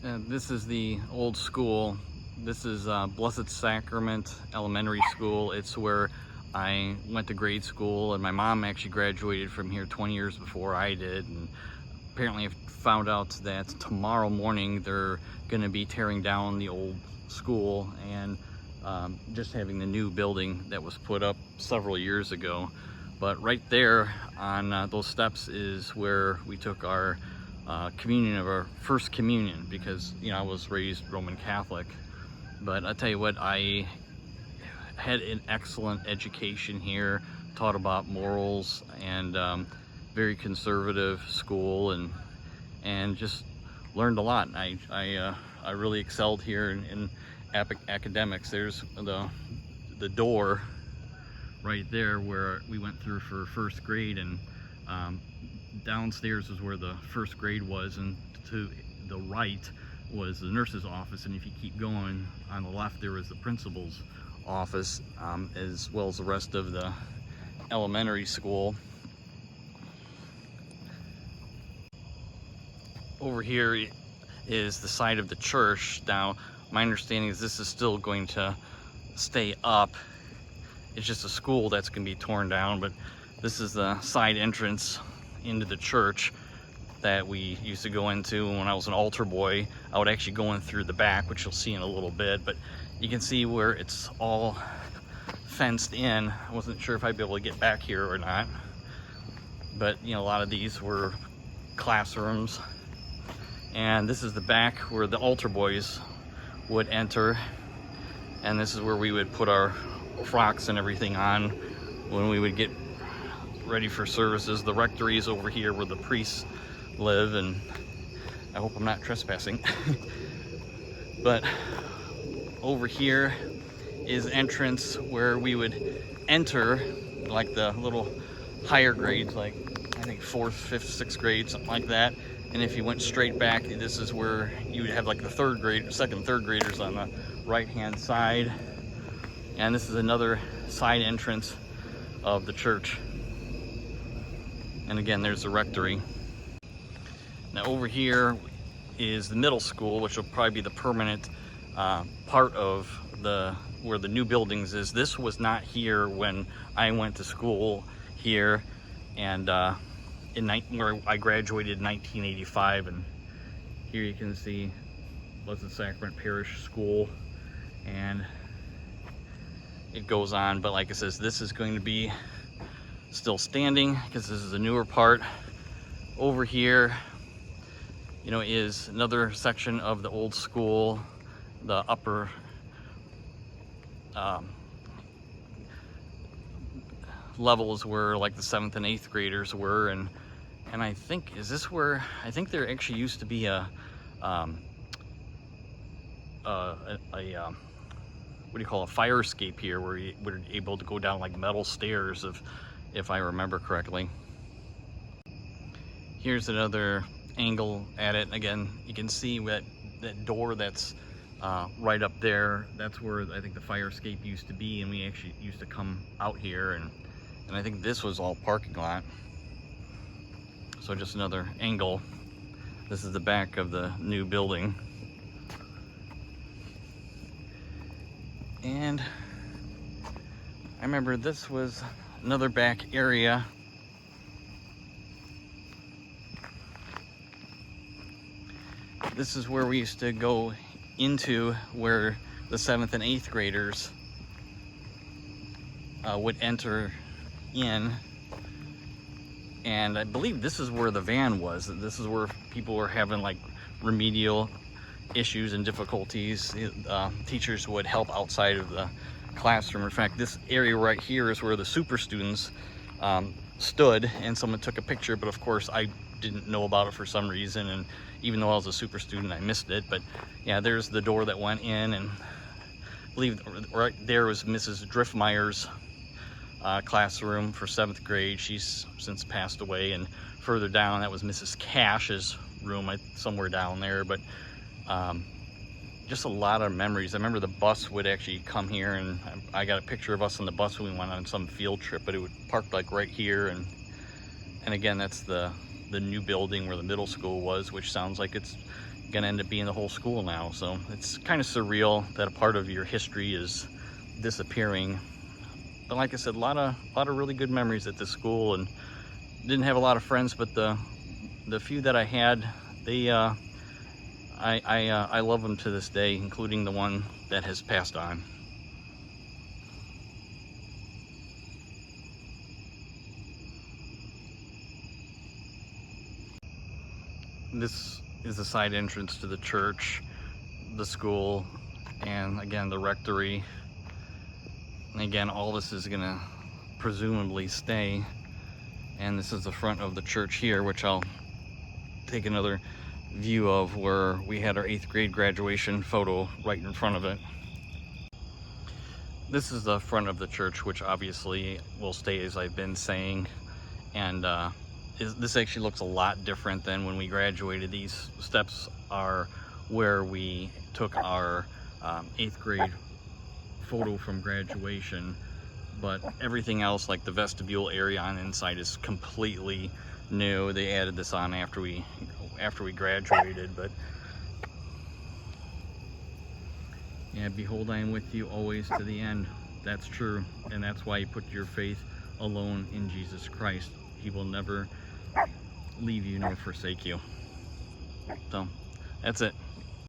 This is the old school. This is Blessed Sacrament Elementary School. It's where I went to grade school, and my mom actually graduated from here 20 years before I did. And apparently I found out that tomorrow morning they're going to be tearing down the old school and just having the new building that was put up several years ago. But right there on those steps is where we took our communion of our first communion, because I was raised Roman Catholic. But I tell you what, I had an excellent education here, taught about morals, and very conservative school, and just learned a lot. I really excelled here in academics. There's the door right there where we went through for first grade, and downstairs is where the first grade was, and to the right was the nurse's office, and if you keep going on the left there was the principal's office, as well as the rest of the elementary school. Over here is the side of the church. Now my understanding is this is still going to stay up. It's just a school that's going to be torn down, but this is the side entrance into the church that we used to go into. When I was an altar boy, I would actually go in through the back, which you'll see in a little bit, but you can see where it's all fenced in. I wasn't sure if I'd be able to get back here or not, but a lot of these were classrooms. And this is the back where the altar boys would enter, and this is where we would put our frocks and everything on when we would get ready for services. The rectory is over here where the priests live, and I hope I'm not trespassing. But over here is entrance where we would enter, like the little higher grades, like I think 4th, 5th, 6th grade, something like that. And if you went straight back, this is where you would have like the second, third graders on the right hand side. And this is another side entrance of the church. And again, there's the rectory. Now over here is the middle school, which will probably be the permanent part of where the new buildings is. This was not here when I went to school here, and where I graduated in 1985. And here you can see Blessed Sacrament Parish School, and it goes on. But like it says, this is going to be still standing because this is a newer part. Over here, is another section of the old school. The upper levels where like the 7th and 8th graders were, and I think, I think there actually used to be a what do you call a fire escape here, where you were able to go down like metal stairs, if I remember correctly. Here's another angle at it. Again, you can see that door that's right up there. That's where I think the fire escape used to be, and we actually used to come out here, and I think this was all parking lot. So just another angle. This is the back of the new building. And I remember this was another back area. This is where we used to go into, where the 7th and 8th graders would enter in. And I believe this is where the van was. This is where people were having like remedial issues and difficulties. Teachers would help outside of the classroom. In fact, this area right here is where the super students stood, and someone took a picture, but of course I didn't know about it for some reason, and even though I was a super student, I missed it. But yeah, there's the door that went in, and I believe right there was Mrs. Driftmeyer's classroom for 7th grade. She's since passed away. And further down, that was Mrs. Cash's room, somewhere down there. But just a lot of memories. I remember the bus would actually come here, and I got a picture of us on the bus when we went on some field trip, but it would park like right here. And again, that's the new building where the middle school was, which sounds like it's gonna end up being the whole school now. So it's kind of surreal that a part of your history is disappearing. But like I said, a lot of really good memories at this school, and didn't have a lot of friends, but the few that I had, they I love them to this day, including the one that has passed on. This is the side entrance to the church, the school, and again the rectory. And again, all this is gonna presumably stay. And this is the front of the church here, which I'll take another view of, where we had our 8th grade graduation photo right in front of it. This is the front of the church, which obviously will stay, as I've been saying. And this actually looks a lot different than when we graduated. These steps are where we took our 8th grade photo from graduation, but everything else, like the vestibule area on the inside, is completely new. They added this on after we graduated. But yeah, behold, I am with you always to the end. That's true, and that's why you put your faith alone in Jesus Christ. He will never leave you nor forsake you. So that's it.